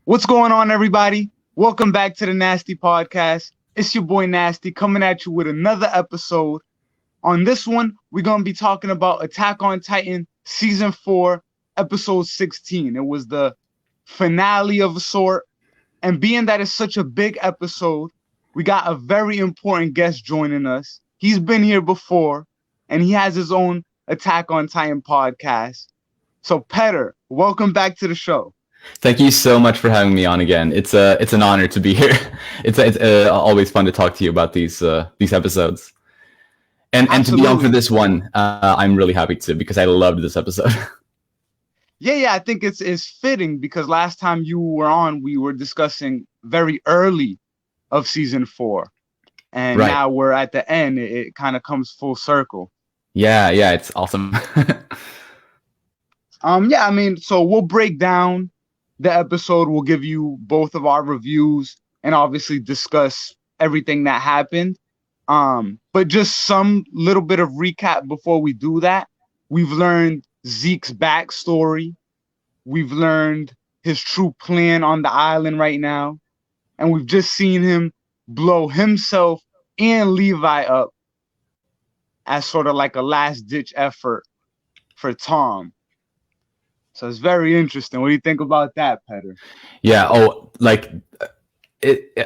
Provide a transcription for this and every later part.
What's going on, everybody? Welcome back to the Nasty Podcast. It's your boy Nasty coming at you with another episode. On this one, we're going to be talking about Attack on Titan Season 4, Episode 16. It was the finale of a sort. And being that it's such a big episode, we got a very important guest joining us. He's been here before, and he has his own Attack on Titan podcast. So, PETTER, welcome back to the show. Thank you so much for having me on again. It's an honor to be here. It's always fun to talk to you about these episodes. And to be on for this one, I'm really happy to, because I loved this episode. Yeah, I think it's fitting because last time you were on, we were discussing very early of season 4, and right. Now we're at the end. It kind of comes full circle. Yeah, it's awesome. So we'll break down the episode. We'll give you both of our reviews and obviously discuss everything that happened. But just some little bit of recap before we do that. We've learned Zeke's backstory. We've learned his true plan on the island right now. And we've just seen him blow himself and Levi up as sort of like a last-ditch effort for Tom. So it's very interesting. What do you think about that, PETTER? Yeah. It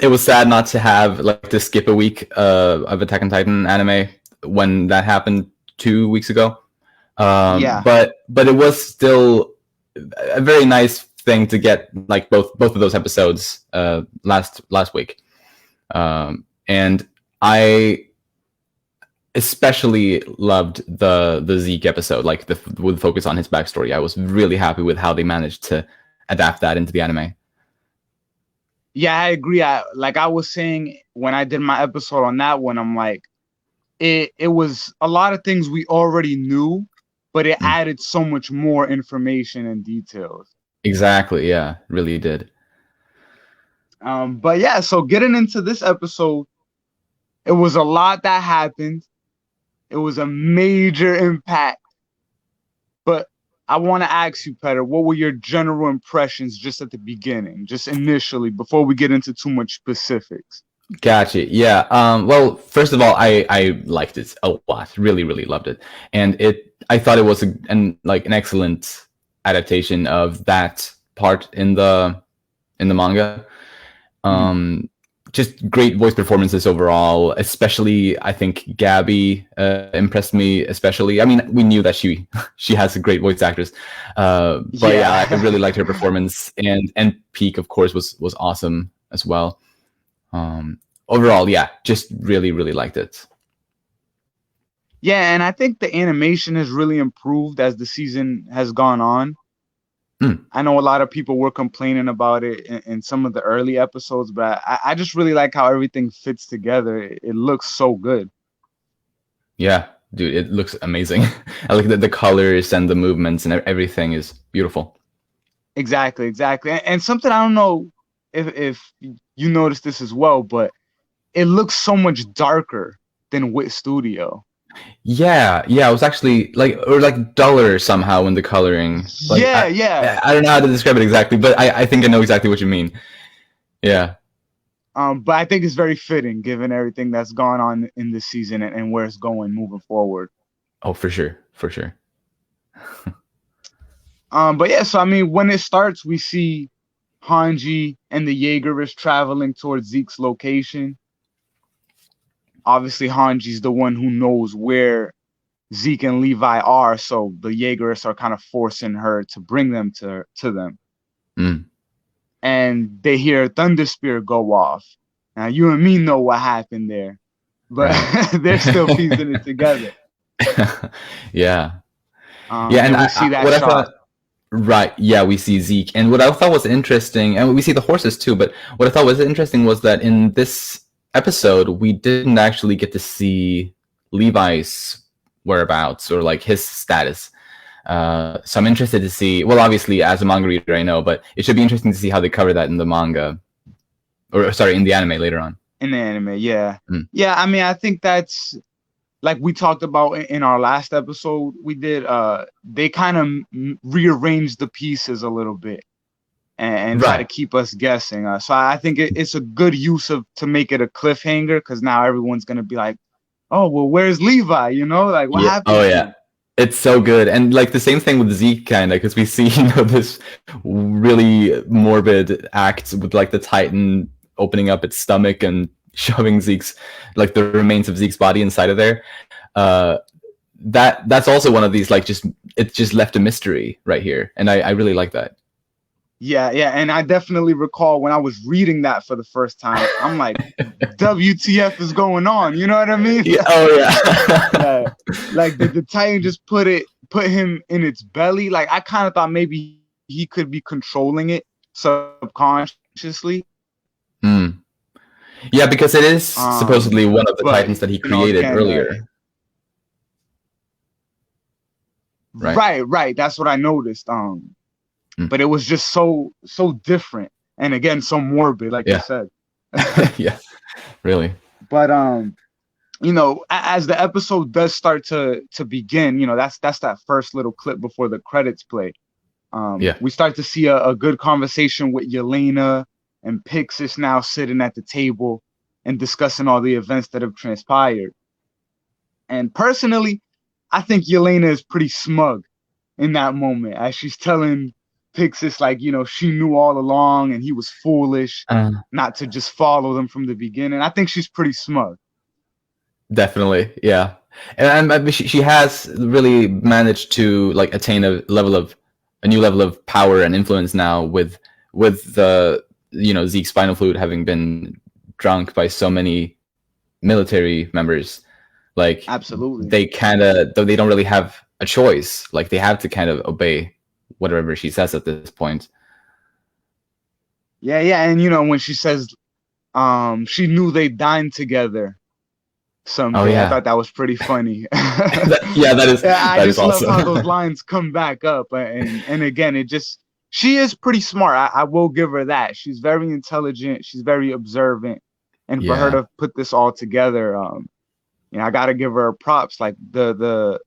was sad not to have to skip a week of Attack on Titan anime when that happened 2 weeks ago. But it was still a very nice thing to get both of those episodes last week, and I especially loved the Zeke episode, with focus on his backstory. I was really happy with how they managed to adapt that into the anime. Yeah, I agree. I was saying when I did my episode on that one, I'm like, it was a lot of things we already knew, but it added so much more information and details. Exactly. Yeah, really did. So getting into this episode, it was a lot that happened. It was a major impact. But I want to ask you, PETTER, what were your general impressions just at the beginning, just initially, before we get into too much specifics? Gotcha. Yeah. Well, first of all, I liked it a lot. Really, really loved it. And I thought it was an excellent adaptation of that part in the manga. Just great voice performances overall, especially I think Gabby impressed me especially. I mean, we knew that she has a great voice actress, but I really liked her performance, and Pieck, of course, was awesome as well. Overall, just really, really liked it. Yeah, and I think the animation has really improved as the season has gone on. I know a lot of people were complaining about it in some of the early episodes, but I just really like how everything fits together. It looks so good. Yeah, dude, it looks amazing. I like the colors and the movements and everything is beautiful. Exactly. And something, I don't know if you noticed this as well, but it looks so much darker than Wit Studio. Yeah, it was actually duller somehow in the coloring. Yeah. I don't know how to describe it exactly, but I think I know exactly what you mean. Yeah. But I think it's very fitting given everything that's gone on in this season and where it's going moving forward. Oh, for sure. So I mean, when it starts, we see Hanji and the Yeager is traveling towards Zeke's location. Obviously, Hanji's the one who knows where Zeke and Levi are, so the Yeagers are kind of forcing her to bring them to them. And they hear Thunder Spear go off. Now, you and me know what happened there, but they're still piecing it together. Yeah. And we see that shot. Right. Yeah, we see Zeke. And what I thought was interesting, and we see the horses too, but what I thought was interesting was that in this episode, we didn't actually get to see Levi's whereabouts or his status. So I'm interested to see, well, obviously as a manga reader, I know, but it should be interesting to see how they cover that in the manga, in the anime later on. In the anime, yeah. Yeah, I mean, I think that's like we talked about in our last episode we did. They kind of rearranged the pieces a little bit. and try to keep us guessing. So I think it's a good use to make it a cliffhanger, because now everyone's gonna be like, oh well, where's Levi? You know, like what Yeah. happened Oh to yeah. him? It's so good. And like the same thing with Zeke kind of, because we see, this really morbid act with like the Titan opening up its stomach and shoving Zeke's, like the remains of Zeke's body inside of there. That's also one of these, like, it's just left a mystery right here. And I really like that. Yeah, and I definitely recall when I was reading that for the first time, I'm like, WTF is going on? You know what I mean? Yeah. Oh yeah. Yeah. Like the Titan just put him in its belly. Like I kind of thought maybe he could be controlling it subconsciously. Yeah, because it is supposedly one of the Titans that he created earlier. Right. That's what I noticed. But it was just so different, and again, so morbid, like you said. Yeah, really. But as the episode does start to begin, that's that first little clip before the credits play. We start to see a good conversation with Yelena and Pixis now sitting at the table and discussing all the events that have transpired. And personally, I think Yelena is pretty smug in that moment as she's telling Pixis, like, she knew all along and he was foolish not to just follow them from the beginning. I think she's pretty smug. Definitely, yeah. And she has really managed to like attain a new level of power and influence now with the Zeke's spinal fluid having been drunk by so many military members. Like, absolutely, they don't really have a choice. Like, they have to kind of obey whatever she says at this point. Yeah, and when she says she knew they dined together someday. Oh, yeah. I thought that was pretty funny. That is. I just love how those lines come back up, and again, she is pretty smart. I will give her that. She's very intelligent. She's very observant, and for her to put this all together, I got to give her props. Like the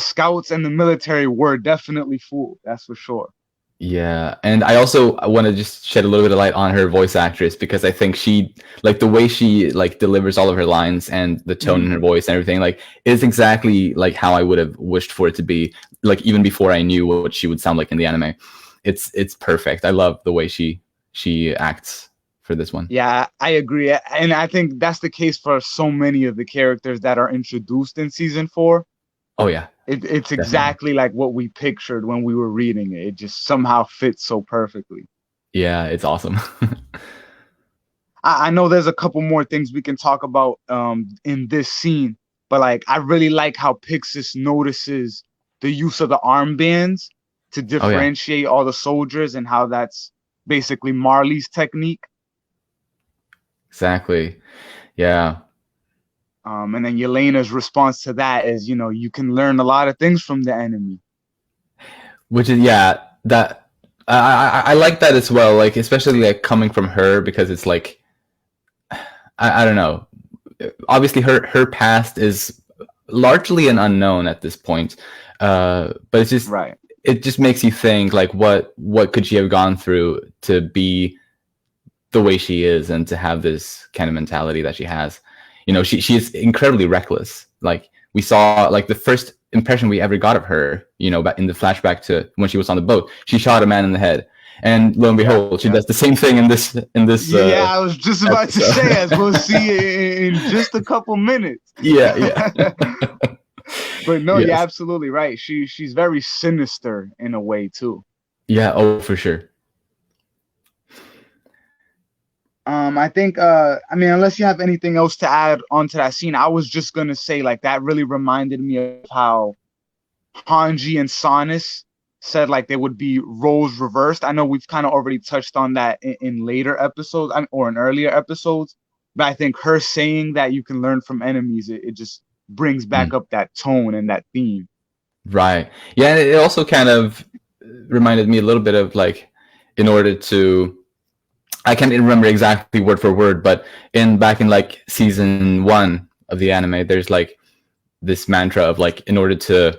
scouts and the military were definitely fooled. That's for sure. Yeah, and I also want to just shed a little bit of light on her voice actress, because I think she, like, the way she like delivers all of her lines and the tone in her voice and everything, like, is exactly like how I would have wished for it to be, like, even before I knew what she would sound like in the anime. It's perfect. I love the way she acts for this one. Yeah, I agree, and I think that's the case for so many of the characters that are introduced in season 4. Oh yeah. It's exactly like what we pictured when we were reading it. It just somehow fits so perfectly. Yeah, it's awesome. I know there's a couple more things we can talk about in this scene, but like I really like how Pixis notices the use of the armbands to differentiate all the soldiers, and how that's basically Marley's technique. Exactly. Yeah. And then Yelena's response to that is, you can learn a lot of things from the enemy. Which is, that I like that as well. Like, especially like coming from her, because it's like, I don't know. Obviously, her past is largely an unknown at this point. But it's just It just makes you think, like, what could she have gone through to be the way she is, and to have this kind of mentality that she has. She is incredibly reckless. Like, we saw, like, the first impression we ever got of her, back in the flashback to when she was on the boat, she shot a man in the head, and lo and behold, she does the same thing in this. Yeah, I was just about to say, as we'll see in just a couple minutes. Yeah. But no, you're absolutely right. She's very sinister in a way too. Yeah. Oh, for sure. I think, unless you have anything else to add onto that scene, I was just going to say, like, that really reminded me of how Hanji and Sanis said, like, they would be roles reversed. I know we've kind of already touched on that in later episodes or in earlier episodes, but I think her saying that you can learn from enemies, it just brings back up that tone and that theme. Right. Yeah, and it also kind of reminded me a little bit of, like, in order to... I can't remember exactly word for word, but back in like season 1 of the anime, there's like this mantra of, like, in order to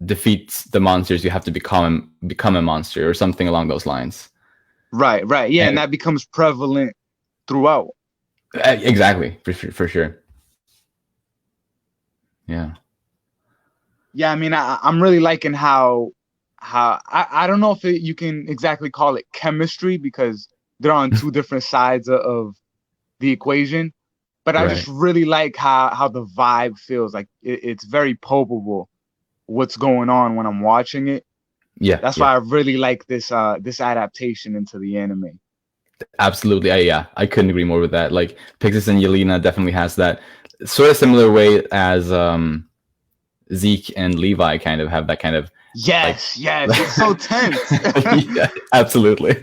defeat the monsters, you have to become a monster or something along those lines. Right, yeah, and that becomes prevalent throughout. Exactly, for sure. Yeah. Yeah, I mean, I'm really liking how I don't know if you can exactly call it chemistry because they're on two different sides of the equation, but I just Right. really like how the vibe feels. Like it's very palpable what's going on when I'm watching it. Yeah. That's Yeah. why I really like this adaptation into the anime. Absolutely. I couldn't agree more with that. Like Pixis and Yelena definitely has that sort of similar way as Zeke and Levi kind of have that kind of like. Yes, it's so tense. Yeah, absolutely.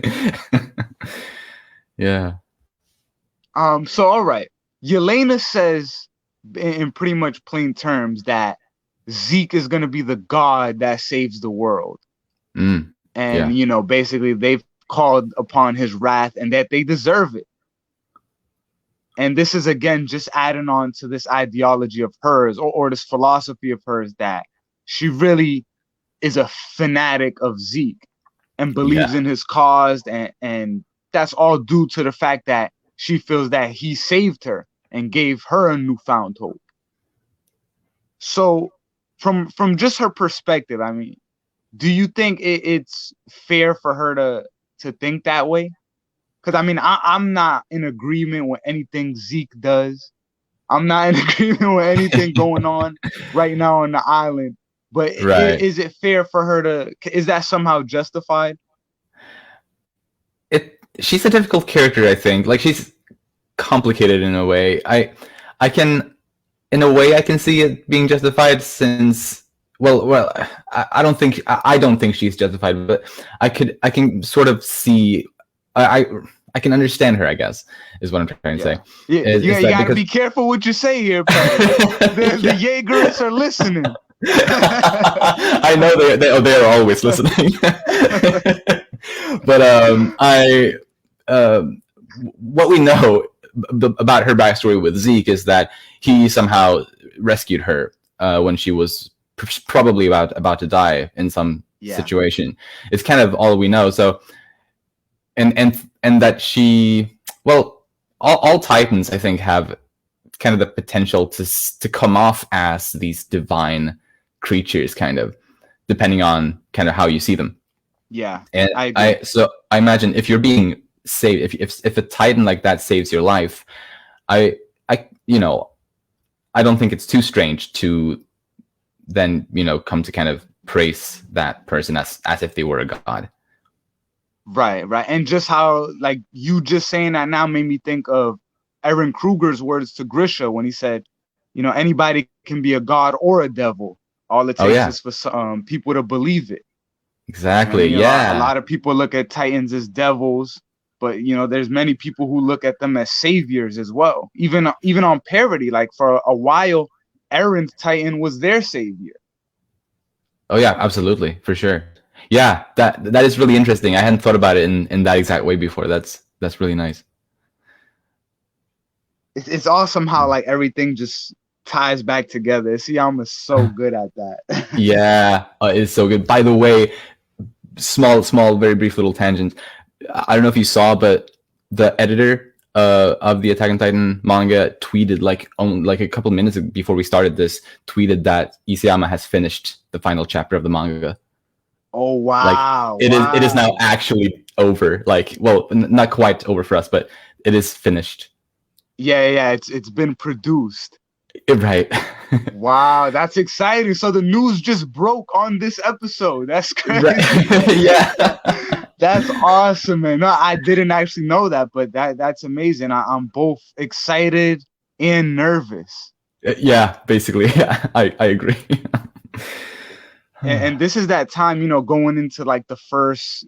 Yeah. So all right, Yelena says in pretty much plain terms that Zeke is gonna be the god that saves the world, and Yeah. basically they've called upon his wrath and that they deserve it. And this is again just adding on to this ideology of hers or this philosophy of hers that she really is a fanatic of Zeke and believes Yeah. in his cause, and that's all due to the fact that she feels that he saved her and gave her a newfound hope. So from just her perspective, I mean, do you think it's fair for her to think that way? Because I mean, I'm not in agreement with anything Zeke does. I'm not in agreement with anything going on right now on the island. But Right. is it fair for her to? Is that somehow justified? She's a difficult character, I think. Like she's complicated in a way. I can in a way I can see it being justified since I don't think she's justified, but I can sort of see I can understand her, I guess, is what I'm trying to say. Yeah, you gotta be careful what you say here, Pieck. The Yeagerists are listening. I know they're always listening. But what we know about her backstory with Zeke is that he somehow rescued her when she was probably about to die in some situation. It's kind of all we know. So, and that she, well, all Titans I think have kind of the potential to come off as these divine creatures, kind of depending on kind of how you see them. Yeah, and I imagine if you're being saved, if a Titan like that saves your life, I don't think it's too strange to then come to kind of praise that person as if they were a god. Right. And just how, like, you just saying that now made me think of Eren Kruger's words to Grisha when he said, anybody can be a god or a devil. All it takes is for some people to believe it. Exactly. A lot of people look at Titans as devils, but there's many people who look at them as saviors as well. Even on parody, like for a while, Eren's Titan was their savior. Oh yeah, absolutely, for sure. Yeah, that is really interesting. I hadn't thought about it in that exact way before. That's really nice. It's awesome how like everything just ties back together. Siyama's is so good at that. Yeah, it's so good. By the way, small, very brief little tangent. I don't know if you saw, but the editor of the Attack on Titan manga tweeted like a couple minutes before we started this, tweeted that Isayama has finished the final chapter of the manga. Oh wow! Like it is now actually over. Like, well, not quite over for us, but it is finished. Yeah. It's been produced. Right. Wow, that's exciting. So the news just broke on this episode. That's crazy. Right. Yeah. That's awesome, man. No, I didn't actually know that, but that's amazing. I'm both excited and nervous. Yeah, basically. Yeah, I agree. And this is that time, going into like the first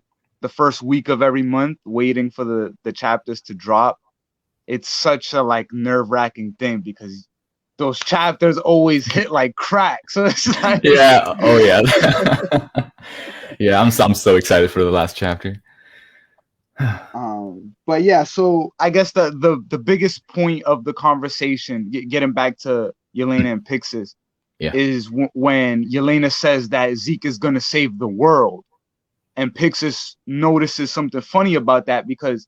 week of every month, waiting for the chapters to drop. It's such a like nerve-wracking thing because those chapters always hit like crack. So it's like yeah. Oh yeah. Yeah, I'm so excited for the last chapter. But yeah, so I guess the biggest point of the conversation, getting back to Yelena and Pixis, Yeah. is when Yelena says that Zeke is going to save the world. And Pixis notices something funny about that because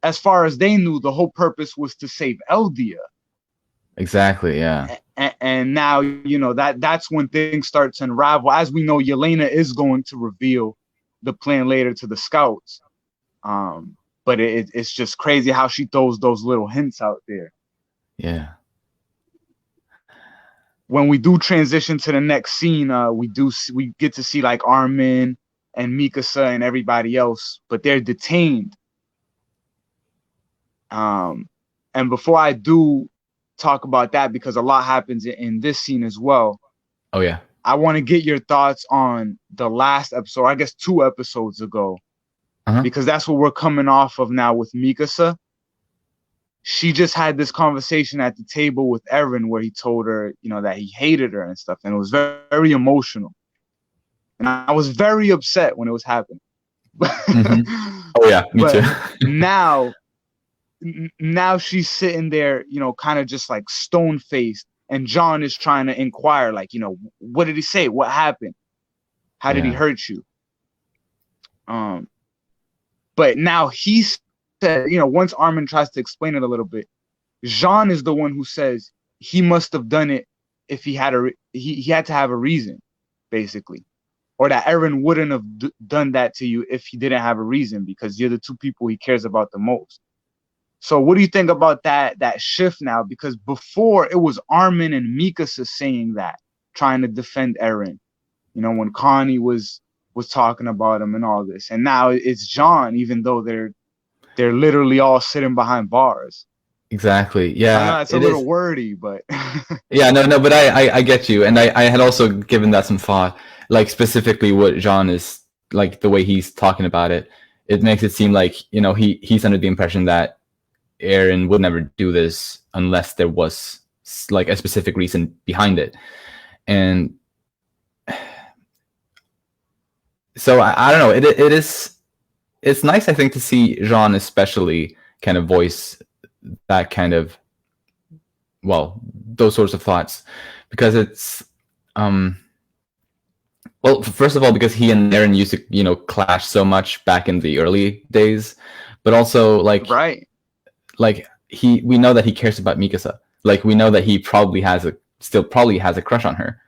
as far as they knew, the whole purpose was to save Eldia. Exactly. Yeah. And now, you know, that's when things start to unravel. As we know, Yelena is going to reveal the plan later to the scouts. But it's just crazy how she throws those little hints out there. Yeah. When we do transition to the next scene, we get to see like Armin and Mikasa and everybody else, but they're detained. And before I do talk about that, because a lot happens in this scene as well. Oh yeah. I want to get your thoughts on the last episode, I guess 2 episodes ago, because that's what we're coming off of now with Mikasa. She just had this conversation at the table with Eren where he told her, you know, that he hated her and stuff. And it was very, very emotional. And I was very upset when it was happening. Oh yeah, me too. now she's sitting there, you know, kind of just like stone faced. And John is trying to inquire, like, you know, what did he say? What happened? How did he hurt you? But now he said, you know, once Armin tries to explain it a little bit, Jean is the one who says he must have done it if he had he had to have a reason, basically, or that Eren wouldn't have done that to you if he didn't have a reason, because you're the 2 people he cares about the most. So what do you think about that shift now? Because before it was Armin and Mikasa saying that, trying to defend Eren, you know, when Connie was talking about him and all this, and now it's John, even though they're literally all sitting behind bars. Exactly. Yeah. I know that's a little wordy, but yeah, no, but I get you, and I had also given that some thought, like specifically what Jean is like, the way he's talking about it. It makes it seem like, you know, he's under the impression that Eren would never do this unless there was like a specific reason behind it, and so I don't know. It's nice, I think, to see Jean especially kind of voice that kind of, well, those sorts of thoughts, because it's well, first of all, because he and Eren used to, you know, clash so much back in the early days, but also like like we know that he cares about Mikasa. Like, we know that he probably still has a crush on her.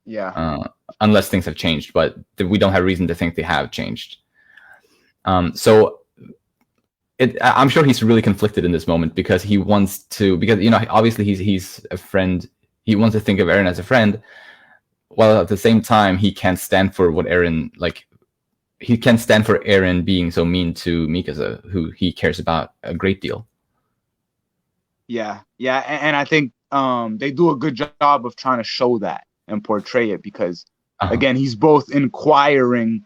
Yeah. Unless things have changed, but we don't have reason to think they have changed. So I'm sure he's really conflicted in this moment, because he wants to, because, you know, obviously he's a friend. He wants to think of Eren as a friend, while at the same time he can't stand for what Eren, like, he can't stand for Eren being so mean to Mikasa, who he cares about a great deal. Yeah, and I think they do a good job of trying to show that and portray it, because again, he's both inquiring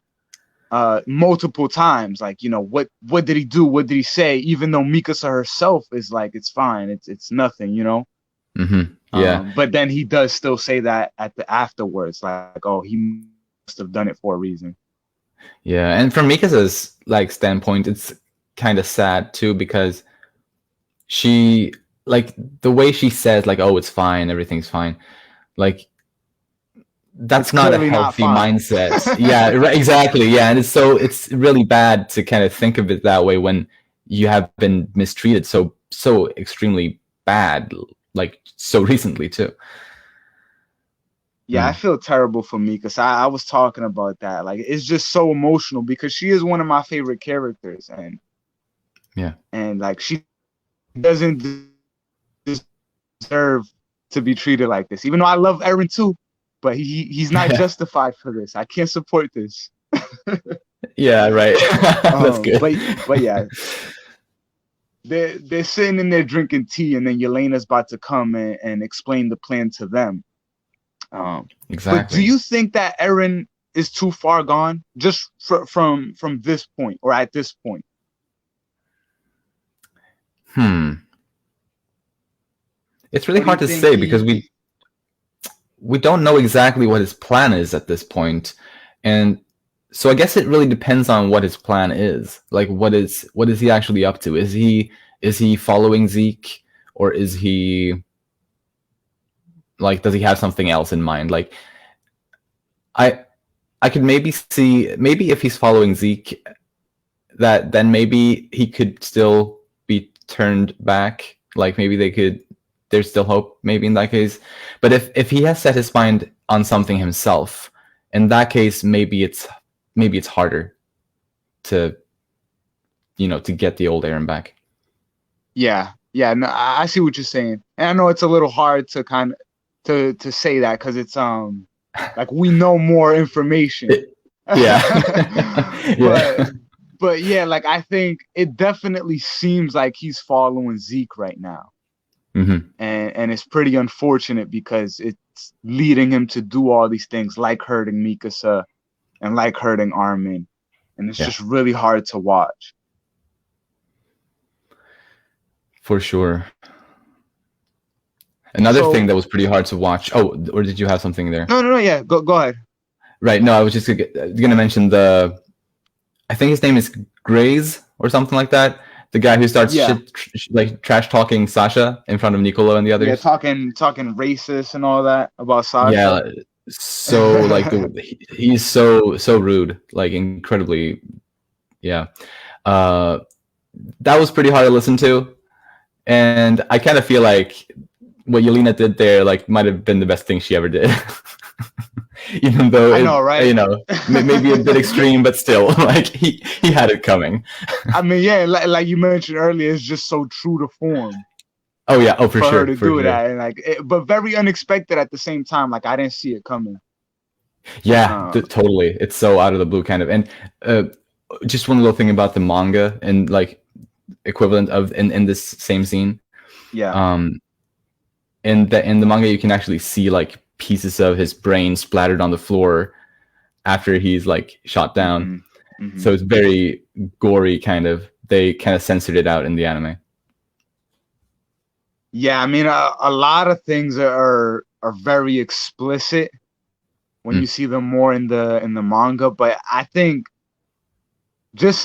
multiple times, like, you know, what did he do, what did he say, even though Mikasa herself is like, it's fine, it's nothing, you know. Yeah. But then he does still say that afterwards, like, oh, he must have done it for a reason. Yeah, and from Mikasa's like standpoint, it's kind of sad too, because she, like, the way she says, like, oh, it's fine, everything's fine, like, that's not a healthy mindset. Yeah, right, exactly. Yeah, and it's really bad to kind of think of it that way when you have been mistreated so extremely bad, like, so recently too. Yeah, I feel terrible for Mikasa. I was talking about that. Like, it's just so emotional, because she is one of my favorite characters, and like, she doesn't deserve to be treated like this. Even though I love Eren too, but he's not justified for this. I can't support this. Yeah, right. That's good. But yeah, they're sitting in there drinking tea, and then Yelena's about to come and explain the plan to them. Exactly. But do you think that Eren is too far gone, just from this point, or at this point? It's really hard to say, because we don't know exactly what his plan is at this point, and so I guess it really depends on what his plan is. Like, what is he actually up to? Is he following Zeke, or is he like, does he have something else in mind? Like, I could maybe see, maybe if he's following Zeke, that then maybe he could still be turned back. Like, maybe there's still hope maybe in that case. But if he has set his mind on something himself, in that case, maybe it's harder to, to get the old Eren back. Yeah, no, I see what you're saying, and I know it's a little hard to kind of to say that because it's like we know more information. Yeah. But yeah, like I think it definitely seems like he's following Zeke right now. Mm-hmm. And it's pretty unfortunate because it's leading him to do all these things like hurting Mikasa and like hurting Armin. And it's just really hard to watch. For sure. Another thing that was pretty hard to watch. Oh, or did you have something there? No, yeah. Go ahead. Right. No, I was just going to mention I think his name is Graze or something like that. The guy who starts like trash talking Sasha in front of Niccolo and the others. Yeah, talking racist and all that about Sasha. Yeah, so like he's so rude, like incredibly. Yeah, that was pretty hard to listen to, and I kind of feel like what Yelena did there like might have been the best thing she ever did. Even though I know, right? Maybe a bit extreme, but still, like he had it coming. I mean, yeah, like you mentioned earlier, it's just so true to form. Oh yeah, for sure. Her to do that, and but very unexpected at the same time. Like I didn't see it coming. Yeah, totally. It's so out of the blue, kind of. And just one little thing about the manga and like equivalent of in this same scene. Yeah. In the manga, you can actually see like pieces of his brain splattered on the floor after he's like shot down. Mm-hmm. Mm-hmm. So it's very gory, kind of. They kind of censored it out in the anime. Yeah, I mean, a lot of things are very explicit when you see them more in the manga, but I think just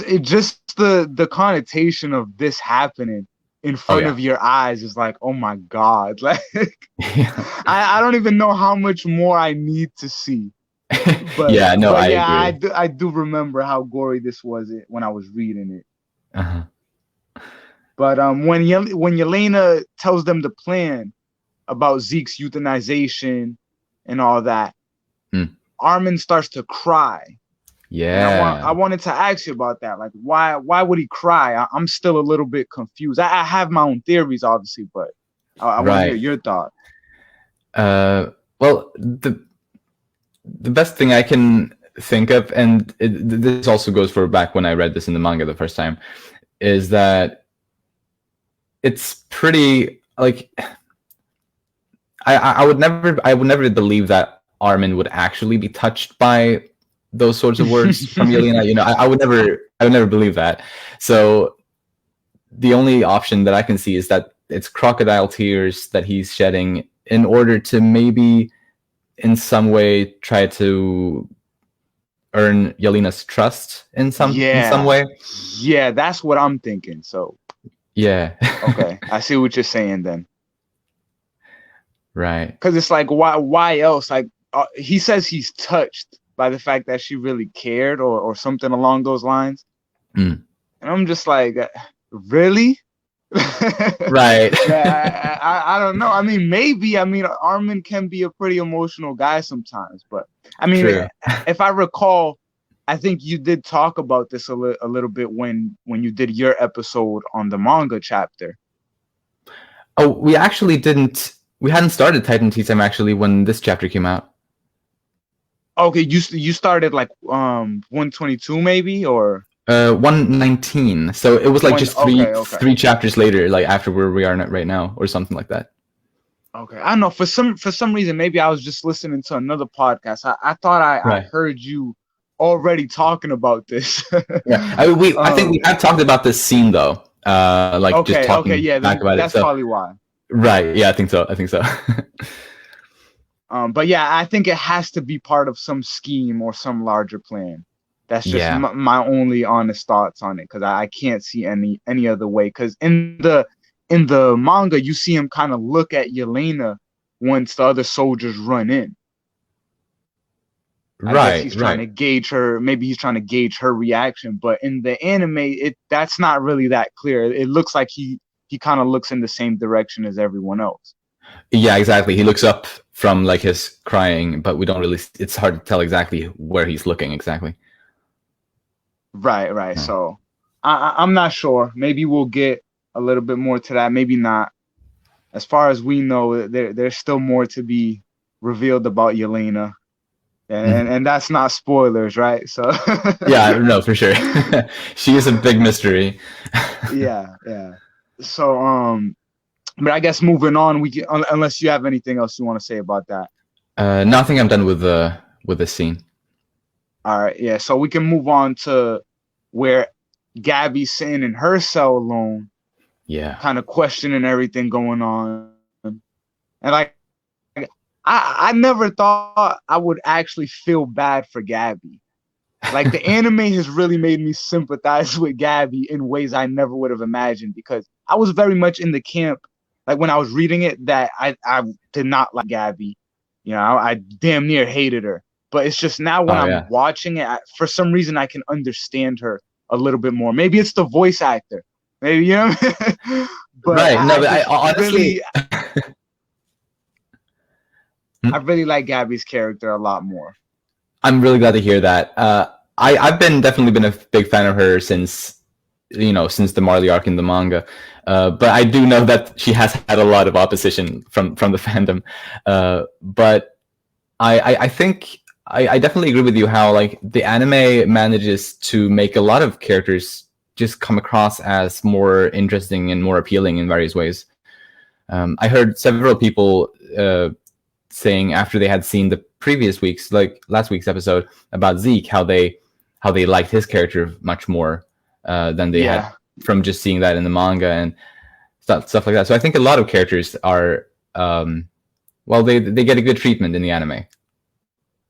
the connotation of this happening in front of your eyes is like, oh my God. Like I don't even know how much more I need to see. But I agree. I do remember how gory this was when I was reading it. Uh-huh. But when Yelena tells them the plan about Zeke's euthanization and all that, Armin starts to cry. Yeah, I wanted to ask you about that. Like, why would he cry? I'm still a little bit confused. I have my own theories, obviously, but I want to hear your thoughts. Well, the best thing I can think of, and this also goes for back when I read this in the manga the first time, is that it's pretty like I would never believe that Armin would actually be touched by those sorts of words from Yelena. I would never believe that. So the only option that I can see is that it's crocodile tears that he's shedding in order to maybe in some way try to earn Yelena's trust in some way. Yeah, that's what I'm thinking. So yeah. Okay, I see what you're saying then. Right. Because it's like, why else? Like he says he's touched by the fact that she really cared or something along those lines. And I'm just like, really? Right. I don't know. I mean, maybe. I mean, Armin can be a pretty emotional guy sometimes. But, I mean, if I recall, I think you did talk about this a little bit when you did your episode on the manga chapter. Oh, we actually didn't. We hadn't started Teatime actually when this chapter came out. Okay, you started like 122 maybe, or 119. So it was like three chapters later, like after where we are right now, or something like that. Okay, I don't know. For some reason, maybe I was just listening to another podcast. I thought I heard you already talking about this. Yeah, I think we had talked about this scene though. Just talking back about that's it. So, probably why. Right. Yeah, I think so. But yeah, I think it has to be part of some scheme or some larger plan. That's just my only honest thoughts on it, because I can't see any other way. Because in the manga, you see him kind of look at Yelena once the other soldiers run in. I guess he's trying to gauge her. Maybe he's trying to gauge her reaction. But in the anime, that's not really that clear. It looks like he kind of looks in the same direction as everyone else. Yeah, exactly. He looks up from like his crying, but we don't really. It's hard to tell exactly where he's looking exactly. Right. Yeah. So I'm not sure. Maybe we'll get a little bit more to that. Maybe not. As far as we know, there's still more to be revealed about Yelena. And that's not spoilers, right? So yeah, no, for sure. She is a big mystery. yeah. So but I guess moving on, we can, unless you have anything else you want to say about that. Nothing. I'm done with the scene. All right, yeah. So we can move on to where Gabby's sitting in her cell alone. Yeah. Kind of questioning everything going on, and like. I never thought I would actually feel bad for Gabby. Like the anime has really made me sympathize with Gabby in ways I never would have imagined, because I was very much in the camp, like when I was reading it, that I did not like Gabby. You know, I damn near hated her. But it's just now when I'm watching it, for some reason I can understand her a little bit more. Maybe it's the voice actor. Maybe, you know? But right. I honestly... I really like Gabby's character a lot more. I'm really glad to hear that. I've definitely been a big fan of her since the Marley arc in the manga. But I do know that she has had a lot of opposition from the fandom. But I think I definitely agree with you how like the anime manages to make a lot of characters just come across as more interesting and more appealing in various ways. I heard several people saying after they had seen the previous week's, like last week's episode about Zeke, how they liked his character much more than they had from just seeing that in the manga and stuff like that. So I think a lot of characters are they get a good treatment in the anime.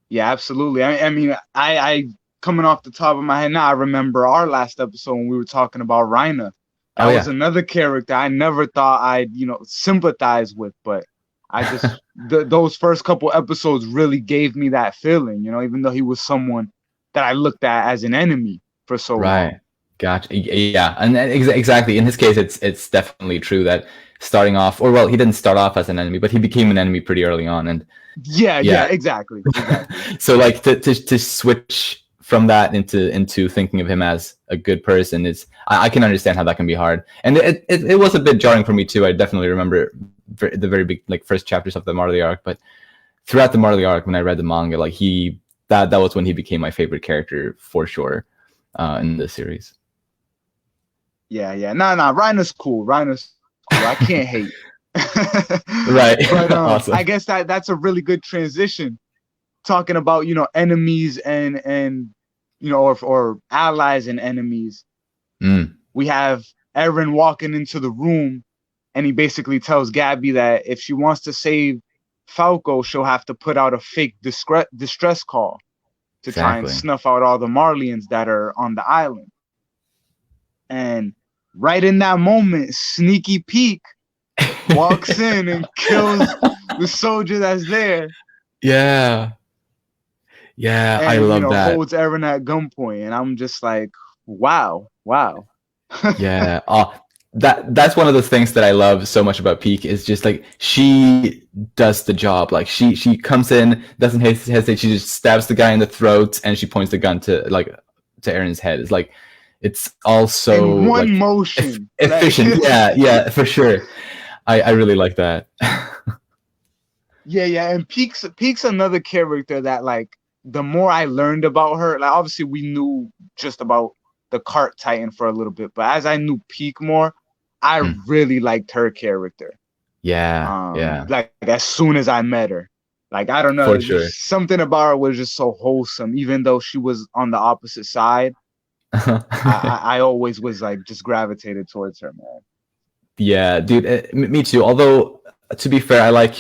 Yeah, absolutely. I mean, I coming off the top of my head now, I remember our last episode when we were talking about Reina. That was another character I never thought I'd sympathize with, but I just those first couple episodes really gave me that feeling, even though he was someone that I looked at as an enemy for so long. Gotcha. Yeah, and exactly. In his case, it's definitely true that starting off, he didn't start off as an enemy, but he became an enemy pretty early on, and yeah, exactly. So like to switch from that into thinking of him as a good person is, I can understand how that can be hard, and it was a bit jarring for me too. I definitely remember the very big first chapters of the Marley arc, but throughout the Marley arc, when I read the manga, that was when he became my favorite character for sure in the series. Yeah. Nah, Reina's cool. I can't hate. Right. But awesome. I guess that's a really good transition, talking about enemies and or allies and enemies. We have Eren walking into the room, and he basically tells Gabby that if she wants to save Falco, she'll have to put out a fake distress call to try and snuff out all the Marleyans that are on the island. And right in that moment, sneaky Pieck walks in and kills the soldier that's there. Yeah, and, I love that. Holds Eren at gunpoint, and I'm just like, wow. Yeah. That's one of the things that I love so much about Pieck is just she does the job. She comes in, doesn't hesitate. She just stabs the guy in the throat, and she points the gun to Eren's head. It's it's also in one motion, efficient. Yeah, for sure. I really like that. Yeah, and Pieck's another character that the more I learned about her, obviously we knew just about the Cart Titan for a little bit, but as I knew Pieck more, I really liked her character. Yeah. As soon as I met her, I don't know, for sure. Something about her was just so wholesome, even though she was on the opposite side. I always was just gravitated towards her, man. Yeah, dude, me too. Although to be fair, I like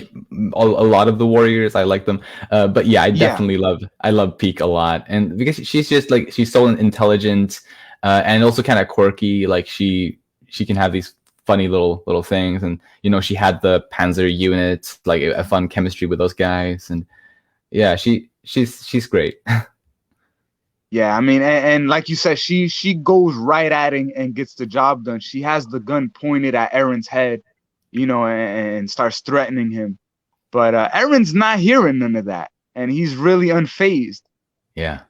a lot of the warriors. I like them, but I definitely love Pieck a lot, and because she's just she's so intelligent, and also kind of quirky. She can have these funny little things, and she had the Panzer unit, like a fun chemistry with those guys, and yeah, she's great. Yeah, I mean, and like you said, she goes right at it and gets the job done. She has the gun pointed at Eren's head, and starts threatening him. But Eren's not hearing none of that, and he's really unfazed. Yeah.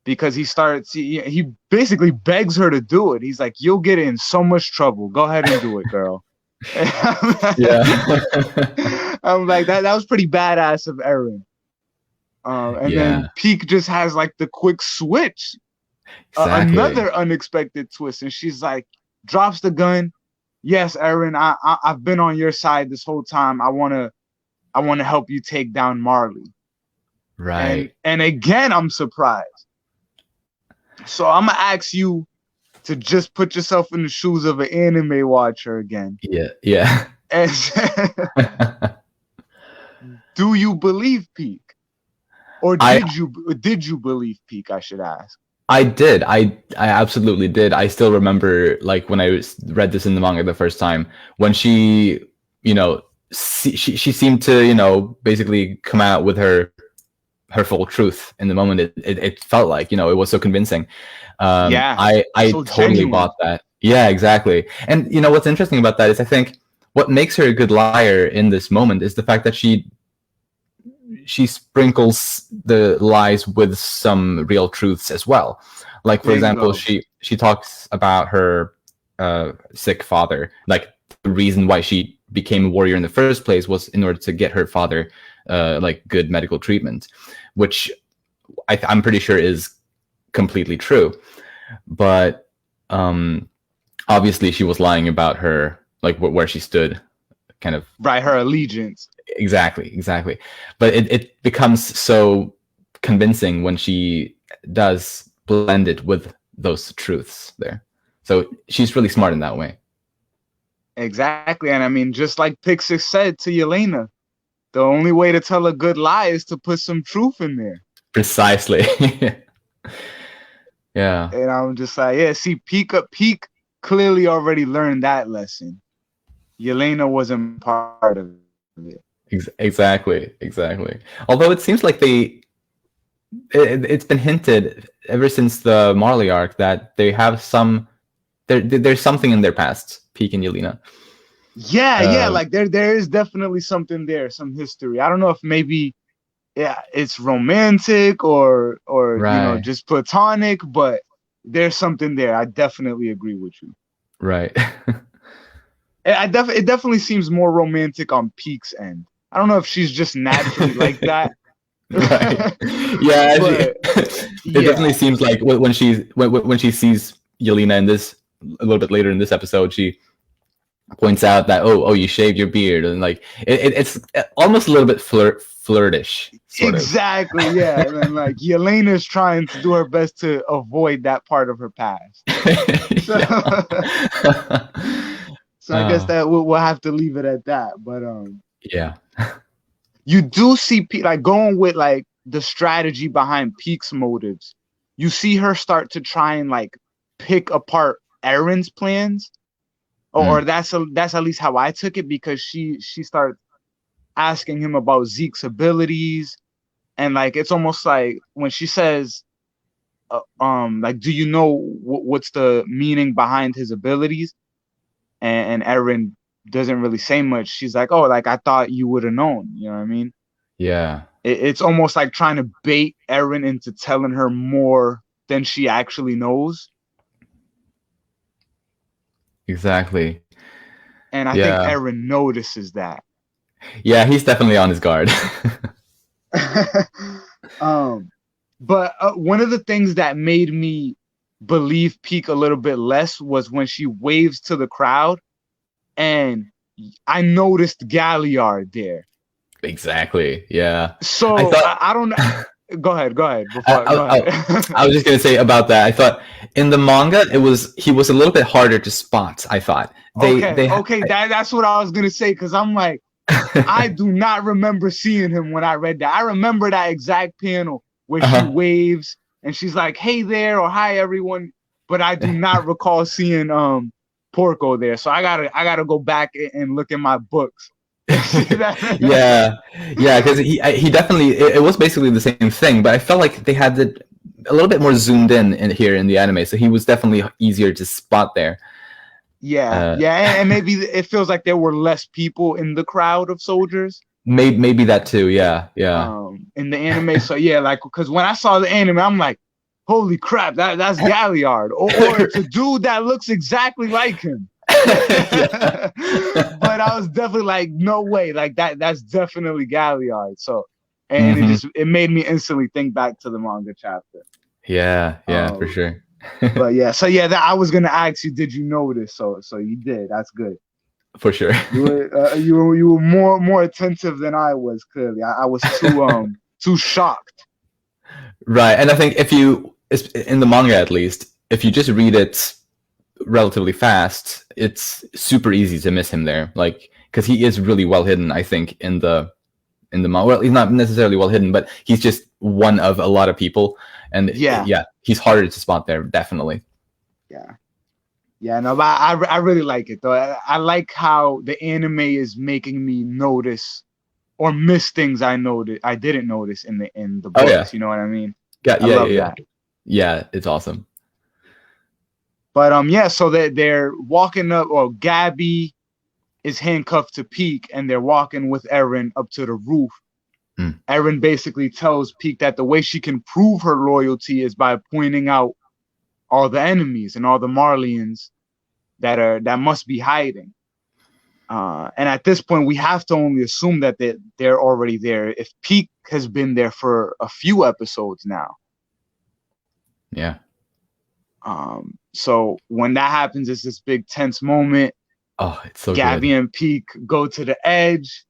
Because he basically begs her to do it. He's like, "You'll get in so much trouble. Go ahead and do it, girl." Yeah. I'm like, that was pretty badass of Eren. And then Pieck just has like the quick switch, another unexpected twist, and she's like, drops the gun. Yes, Eren, I've been on your side this whole time. I wanna help you take down Marley. Right. And again, I'm surprised. So I'm gonna ask you to just put yourself in the shoes of an anime watcher again. Yeah. And do you believe Pieck? Or did you believe Pieck, I should ask? I did. I absolutely did. I still remember, like, when I read this in the manga the first time, when she, she seemed to, basically come out with her full truth in the moment. It felt like, it was so convincing. I so totally genuine. Bought that. Yeah, exactly. And what's interesting about that is, I think what makes her a good liar in this moment is the fact that she sprinkles the lies with some real truths as well. Like, for example, she talks about her sick father. Like, the reason why she became a warrior in the first place was in order to get her father like good medical treatment, which I'm pretty sure is completely true. But obviously she was lying about her, like, where she stood, kind of. Right, her allegiance. Exactly. But it becomes so convincing when she does blend it with those truths there. So she's really smart in that way. Exactly. And I mean, just like Pieck said to Yelena, the only way to tell a good lie is to put some truth in there. Precisely. Yeah. And I'm just like, yeah, see, Pieck clearly already learned that lesson. Yelena wasn't part of it. Exactly. Although it seems like it's been hinted ever since the Marley arc that they have there's something in their past, Pieck and Yelena. Yeah, like there is definitely something there, some history. I don't know if maybe it's romantic or right. Just platonic, but there's something there. I definitely agree with you. Right. It definitely seems more romantic on Pieck's end. I don't know if she's just naturally like that. Right. Yeah. It definitely seems like when she sees Yelena in this, a little bit later in this episode, she points out that oh you shaved your beard, and like it's almost a little bit flirtish. Exactly. Yeah. And then, like, Yelena's trying to do her best to avoid that part of her past. So I guess that we'll have to leave it at that. But yeah, you do see like going with like the strategy behind Pieck's motives. You see her start to try and like pick apart Eren's plans, or that's at least how I took it, because she starts asking him about Zeke's abilities, and like it's almost like when she says, like, do you know what's the meaning behind his abilities? And Eren doesn't really say much. She's like, oh, like, I thought you would have known. You know what I mean? Yeah. It's almost like trying to bait Eren into telling her more than she actually knows. Exactly. And I think Eren notices that. Yeah, he's definitely on his guard. But one of the things that made me believe Pieck a little bit less was when she waves to the crowd, and I noticed Galliard there. Exactly. Yeah. So I don't know. Go ahead. Go ahead. I was just gonna say about that. I thought in the manga he was a little bit harder to spot. I thought. That's what I was gonna say, because I'm like, I do not remember seeing him when I read that. I remember that exact panel where she waves and she's like, "Hey there," or "Hi everyone," but I do not recall seeing Porco there. So I gotta go back and look in my books. Yeah, yeah, because he definitely it was basically the same thing, but I felt like they had it a little bit more zoomed in here in the anime, so he was definitely easier to spot there. Yeah, and maybe it feels like there were less people in the crowd of soldiers. Maybe that too. Yeah. In the anime, so yeah, like because when I saw the anime, I'm like, holy crap, that's Galliard, or it's a dude that looks exactly like him. But I was definitely like, no way, like that's definitely Galliard. So, and it made me instantly think back to the manga chapter. Yeah, for sure. But yeah, so yeah, I was gonna ask you, did you notice? So you did. That's good. For sure. You were more attentive than I was. Clearly, I was too shocked. Right, and I think if you, in the manga at least, if you just read it relatively fast, it's super easy to miss him there. Like, because he is really well hidden, I think, in the manga. Well, he's not necessarily well hidden, but he's just one of a lot of people, and yeah, he's harder to spot there, definitely. Yeah, no, but I really like it though. I like how the anime is making me notice or miss things I didn't notice in the books. Oh, yeah. You know what I mean? I love that. Yeah, it's awesome. But yeah, so they're walking up, or Gabby is handcuffed to Pieck, and they're walking with Eren up to the roof. Eren basically tells Pieck that the way she can prove her loyalty is by pointing out all the enemies and all the Marleyans that must be hiding. And at this point, we have to only assume that they're already there. If Pieck has been there for a few episodes now. Yeah. So when that happens, it's this big tense moment. Oh, it's so Gabby good. and Pieck go to the edge.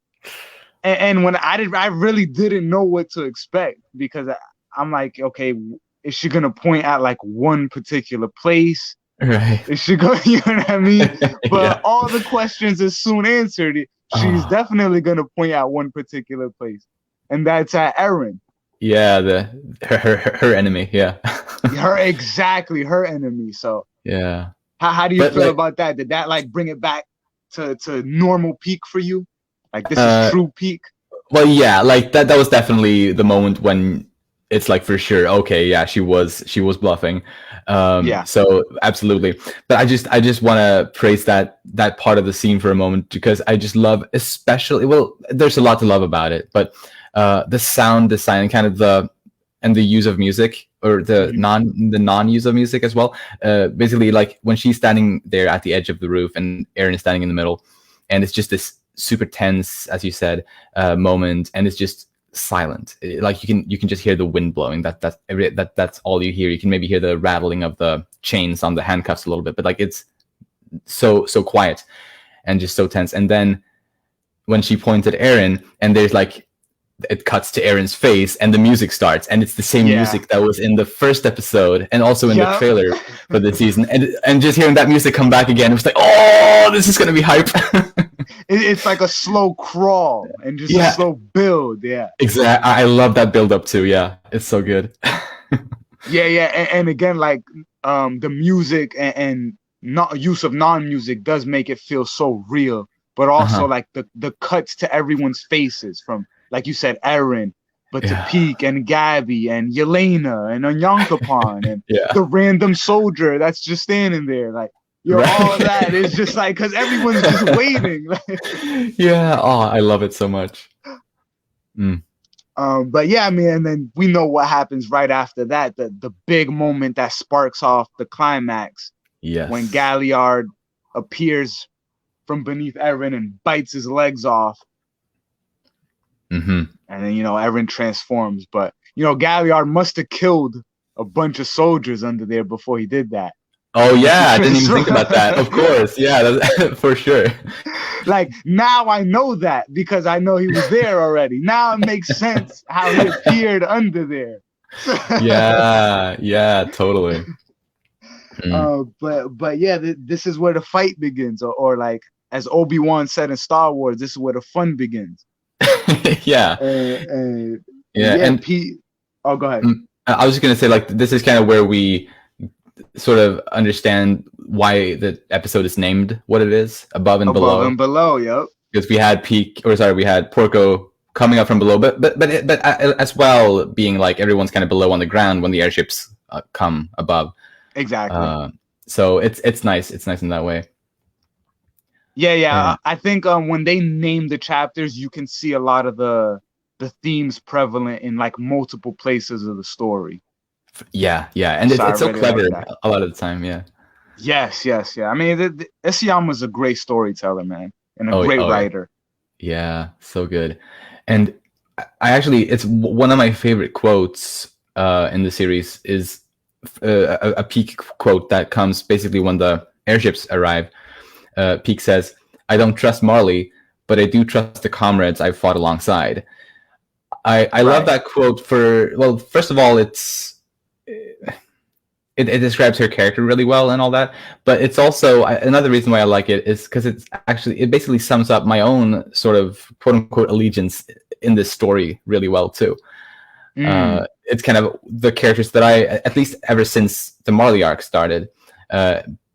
And when I really didn't know what to expect, because I'm like, okay, is she gonna point at like one particular place? Right. Is she going? You know what I mean? But all the questions are soon answered. She's definitely gonna point at one particular place, and that's at Eren. Yeah, her enemy. Yeah. her enemy. So yeah. How do you feel about that? Did that like bring it back to normal Pieck for you? Like this is true Pieck? Well, yeah, like that was definitely the moment when it's like for sure, okay, yeah, she was bluffing. So absolutely. But I just want to praise that part of the scene for a moment, because I just love, especially, well, there's a lot to love about it, but the sound design and kind of the use of music, or the non-use of music as well. Basically, like when she's standing there at the edge of the roof and Eren is standing in the middle, and it's just this super tense, as you said, moment, and it's just silent. Like you can just hear the wind blowing. That's all you hear. You can maybe hear the rattling of the chains on the handcuffs a little bit, but like it's so quiet and just so tense. And then when she points at Eren, and there's like, it cuts to Eren's face and the music starts, and it's the same music that was in the first episode and also in the trailer for the season, and just hearing that music come back again, it was like, oh, this is gonna be hype. It's like a slow crawl and just a slow build. Exactly. I love that build up too. It's so good. And again, like the music and not use of non-music does make it feel so real, but also like the cuts to everyone's faces, from, like you said, Eren, but to Pieck and Gabby and Yelena and Onyankopon and the random soldier that's just standing there, like, all of that is just like, because everyone's just waiting. I love it so much. But yeah, I mean, and then we know what happens right after that, the big moment that sparks off the climax. When Galliard appears from beneath Eren and bites his legs off. And then, Eren transforms. But, Galliard must have killed a bunch of soldiers under there before he did that. Oh, yeah, I didn't even think about that. Of course, yeah, for sure. Like, now I know that, because I know he was there already. Now it makes sense how he appeared under there. Yeah, totally. But yeah, this is where the fight begins, or like, as Obi-Wan said in Star Wars, this is where the fun begins. And Pete. Oh, go ahead. I was just gonna say, like, this is kind of where we sort of understand why the episode is named what it is, Above and Above Below. and below, yep. Because we had Porco coming up from below, but as well being like everyone's kind of below on the ground when the airships come above. Exactly. So it's nice. It's nice in that way. Yeah. I think when they name the chapters, you can see a lot of the themes prevalent in like multiple places of the story. Yeah, and So it's so really clever like a lot of the time. Yeah. Yes. I mean, Isayama's a great storyteller, man, and a great writer. Yeah, so good. And I actually, it's one of my favorite quotes in the series is a Pieck quote that comes basically when the airships arrive. Pieck says, "I don't trust Marley, but I do trust the comrades I've fought alongside." I love that quote well, first of all, it describes her character really well and all that, but it's also another reason why I like it is because it basically sums up my own sort of quote unquote allegiance in this story really well too. It's kind of the characters that I, at least ever since the Marley arc started,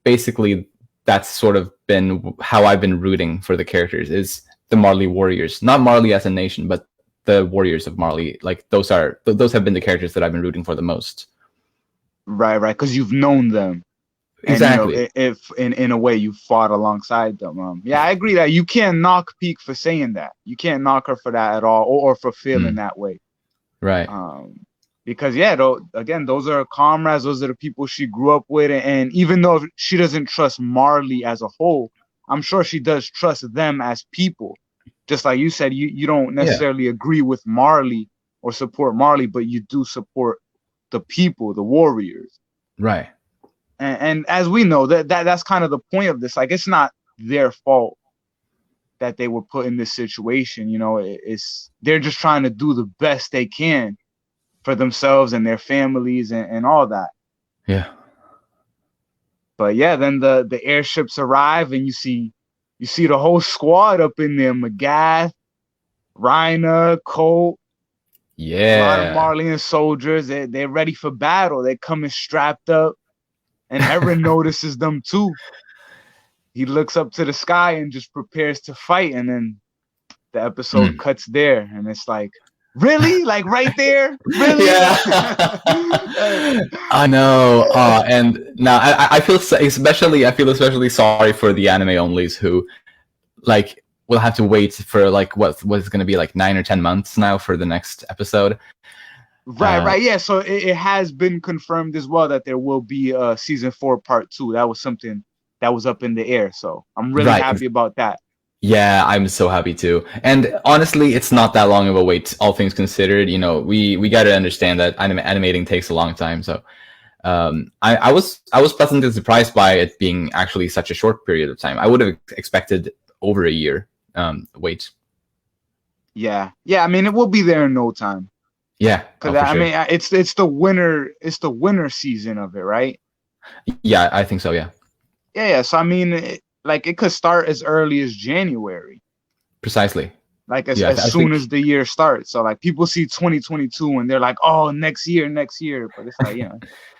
basically that's sort of been how I've been rooting for the characters, is the Marley warriors, not Marley as a nation, but the warriors of Marley. Like those have been the characters that I've been rooting for the most. Right, because you've known them. Exactly. And, if in a way you fought alongside them. Yeah, I agree that you can't knock Pieck for saying that. You can't knock her for that at all, or for feeling that way. Right. Because again, those are her comrades. Those are the people she grew up with. And even though she doesn't trust Marley as a whole, I'm sure she does trust them as people. Just like you said, you don't necessarily agree with Marley or support Marley, but you do support the people, the warriors. Right. And as we know, that's kind of the point of this. Like, it's not their fault that they were put in this situation. You know, they're just trying to do the best they can for themselves and their families and all that. Yeah. But yeah, then the airships arrive and you see the whole squad up in there: Magath, Reiner, Colt. Yeah. A lot of Marleyan soldiers. They're ready for battle. They're coming strapped up. And Eren notices them too. He looks up to the sky and just prepares to fight. And then the episode cuts there. And it's like, really? Like right there? Really? Yeah. I know. And now I feel especially sorry for the anime onlys who like will have to wait for like what's going to be like 9 or 10 months now for the next episode. Right. Yeah. So it has been confirmed as well that there will be season 4 part 2. That was something that was up in the air. So I'm really happy about that. Yeah, I'm so happy too. And honestly, it's not that long of a wait, all things considered. You know, we got to understand that animating takes a long time. So I was pleasantly surprised by it being actually such a short period of time. I would have expected over a year wait. Yeah. I mean, it will be there in no time. Yeah, because I mean, it's the winter season of it, right? Yeah, I think so. Yeah. So I mean, it could start as early as January. Precisely. Like as soon as the year starts. So like people see 2022 and they're like, oh, next year. But it's like,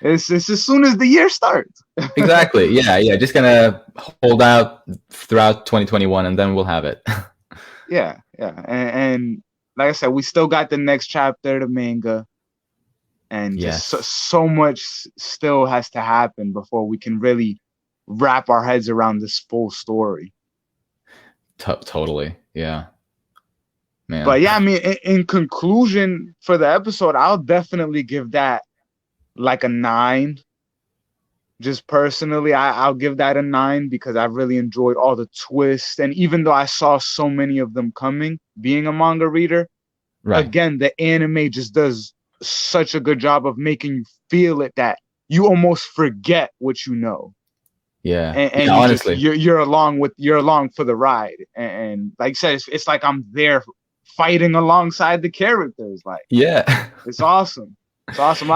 it's as soon as the year starts. Exactly. Yeah. Just gonna hold out throughout 2021 and then we'll have it. Yeah. And like I said, we still got the next chapter of the manga, and just so much still has to happen before we can really wrap our heads around this full story. Totally, yeah, man. But yeah, I mean, in conclusion for the episode, I'll definitely give that like a 9. Just personally, I'll give that a 9 because I really enjoyed all the twists. And even though I saw so many of them coming, being a manga reader, again, the anime just does such a good job of making you feel it that you almost forget what you know. Yeah. And honestly, you're along for the ride. And like I said, it's like I'm there fighting alongside the characters. Like, yeah, it's awesome. It's awesome.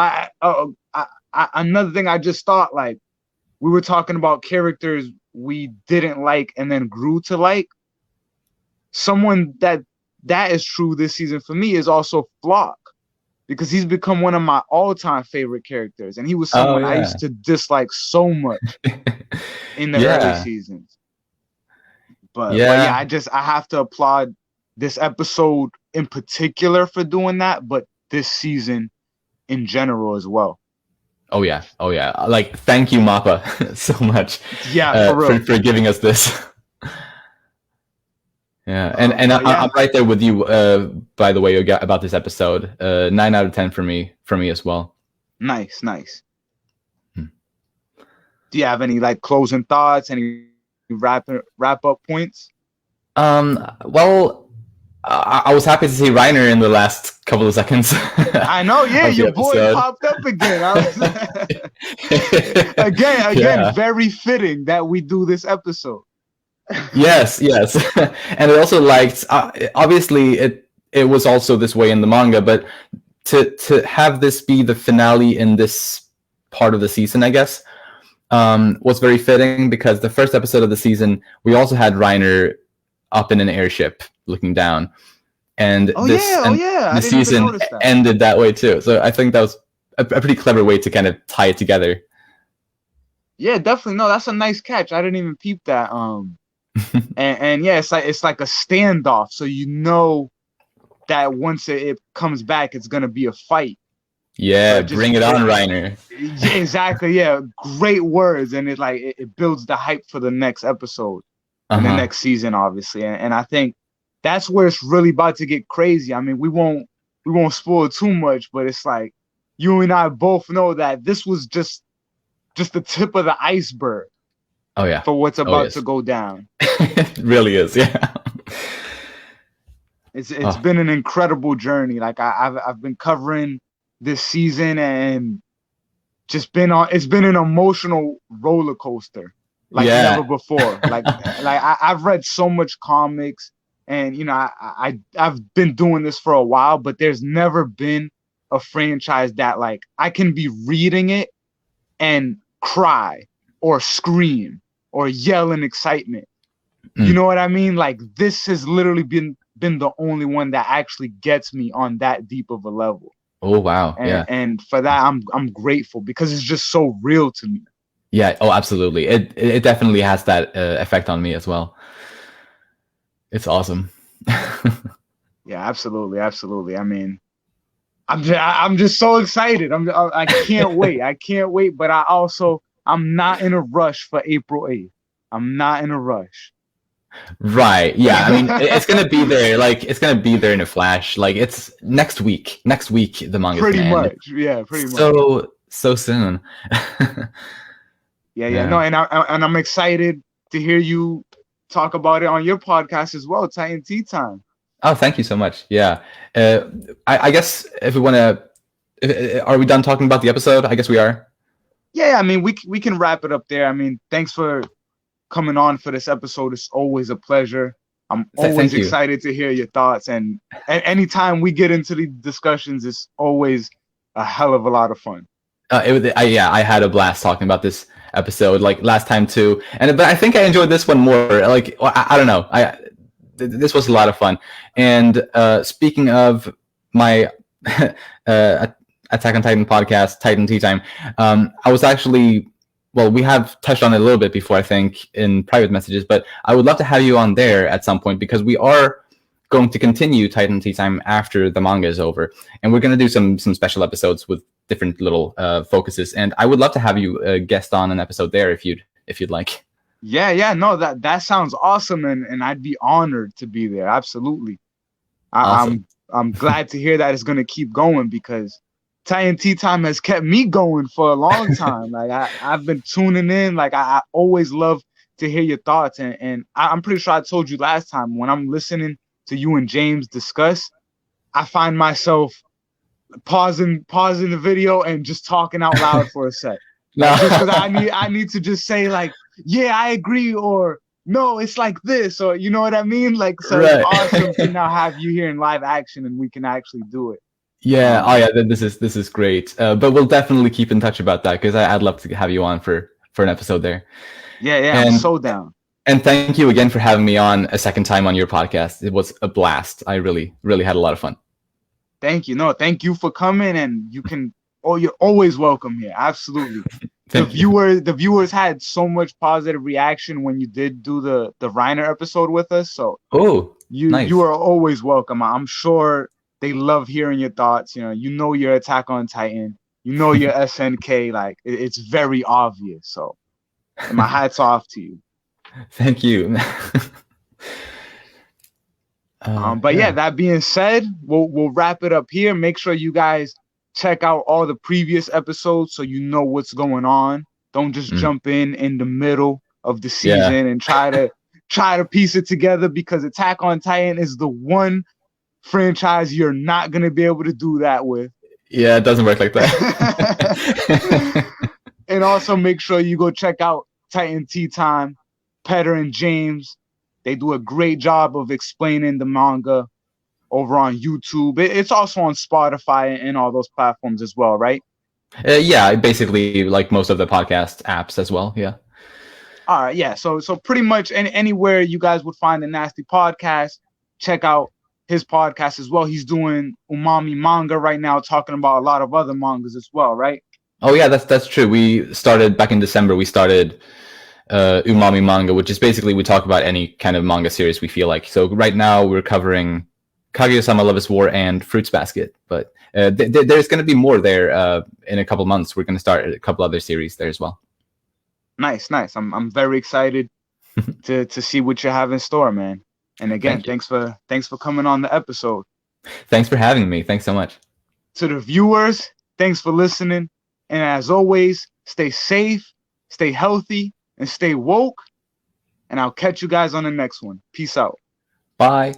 Another thing I just thought, like, we were talking about characters we didn't like and then grew to like. Someone that is true this season for me is also Flock. because he's become one of my all-time favorite characters, and he was Oh someone I yeah. used to dislike so much in the early Yeah. seasons. But yeah, Yeah. I have to applaud this episode in particular for doing that, but this season in general as well. Oh yeah. Oh yeah. Like, thank you, Mappa, so much Yeah, for real. for giving us this. Yeah, and But yeah, I'm right there with you. By the way, about this episode, 9 out of 10 for me as well. nice, nice. Do you have any like closing thoughts? Any wrap up points? Well, I was happy to see Reiner in the last couple of seconds. I know, yeah, of the your boy episode. popped up again. Again, Yeah. very fitting that we do this episode. Yes, yes, and I also liked. Obviously, it was also this way in the manga, but to have this be the finale in this part of the season, I guess, was very fitting, because the first episode of the season we also had Reiner up in an airship looking down, and the season ended that way too. So I think that was a pretty clever way to kind of tie it together. Yeah, definitely. No, that's a nice catch. I didn't even peep that. And yeah, it's like a standoff, so you know that once it comes back, it's gonna be a fight. Yeah, bring it on, Reiner. Yeah, exactly. Yeah, great words, and it builds the hype for the next episode and the next season, obviously. And I think that's where it's really about to get crazy. I mean, we won't spoil too much, but it's like you and I both know that this was just the tip of the iceberg. Oh yeah, for what's about to go down. It really is. Yeah, it's been an incredible journey. Like I've been covering this season, and it's been an emotional roller coaster like never before. like I've read so much comics, and you know I've been doing this for a while, but there's never been a franchise that like I can be reading it and cry or scream or yell in excitement. You know what I mean? Like, this has literally been the only one that actually gets me on that deep of a level. Oh wow. And for that I'm grateful, because it's just so real to me. Yeah, oh absolutely. It definitely has that effect on me as well. It's awesome. Yeah, absolutely. I mean, I'm just so excited. I can't wait. I can't wait, but I'm not in a rush for April 8th. I'm not in a rush. Right. Yeah. I mean, it's gonna be there. Like, it's gonna be there in a flash. Like, it's next week. Next week, the manga. Pretty much. Yeah. Pretty much. So soon. Yeah. No, and I'm excited to hear you talk about it on your podcast as well, Titan Teatime. Oh, thank you so much. Yeah. I guess if we want to, are we done talking about the episode? I guess we are. Yeah. I mean, we can wrap it up there. I mean, thanks for coming on for this episode. It's always a pleasure. I'm always excited to hear your thoughts, and anytime we get into the discussions, it's always a hell of a lot of fun. I had a blast talking about this episode, like last time too, but I think I enjoyed this one more. Like, I don't know, this was a lot of fun. And speaking of my Attack on Titan podcast, Titan Teatime, I was actually, well, we have touched on it a little bit before, I think, in private messages, but I would love to have you on there at some point, because we are going to continue Titan Teatime after the manga is over, and we're going to do some special episodes with different little focuses, and I would love to have you guest on an episode there if you'd like. Yeah, no, that sounds awesome, and I'd be honored to be there. Absolutely. Awesome. I'm glad to hear that it's going to keep going, because Titan Teatime has kept me going for a long time. Like I've been tuning in. Like I always love to hear your thoughts, and I'm pretty sure I told you last time, when I'm listening to you and James discuss, I find myself pausing the video and just talking out loud for a sec. Like, just because I need to just say, like, yeah, I agree, or no, it's like this, or you know what I mean? Like, so right. It's awesome to now have you here in live action, and we can actually do it. Yeah, this is great. But we'll definitely keep in touch about that, because I'd love to have you on for an episode there. Yeah, I'm so down. And thank you again for having me on a second time on your podcast. It was a blast. I really, really had a lot of fun. Thank you. No, thank you for coming, and you can. Oh, you're always welcome here. Absolutely. Thank you. The viewers had so much positive reaction when you did do the Reiner episode with us. So Oh, you nice. are always welcome. I'm sure they love hearing your thoughts. You know your Attack on Titan. You know your SNK. Like it's very obvious. So my hat's off to you. Thank you. But yeah, Yeah. that being said, we'll wrap it up here. Make sure you guys check out all the previous episodes so you know what's going on. Don't just Mm. jump in the middle of the Yeah. season and try to piece it together, because Attack on Titan is the one franchise you're not gonna be able to do that with. Yeah, it doesn't work like that. And also make sure you go check out Titan Teatime, Petter and James. They do a great job of explaining the manga over on YouTube. It's also on Spotify and all those platforms as well, right? Yeah, basically like most of the podcast apps as well. Yeah. All right, yeah. So pretty much anywhere you guys would find the Nasty Podcast, check out his podcast as well. He's doing Umami Manga right now, talking about a lot of other mangas as well, right? Oh yeah, that's true. We started back in December. We started Umami Manga, which is basically we talk about any kind of manga series we feel like. So right now we're covering Kaguya-sama Love is War and Fruits Basket, but there's going to be more there in a couple months. We're going to start a couple other series there as well. Nice. I'm very excited to see what you have in store, man. And again, thanks for coming on the episode. Thanks for having me. Thanks so much. To the viewers, thanks for listening. And as always, stay safe, stay healthy, and stay woke. And I'll catch you guys on the next one. Peace out. Bye.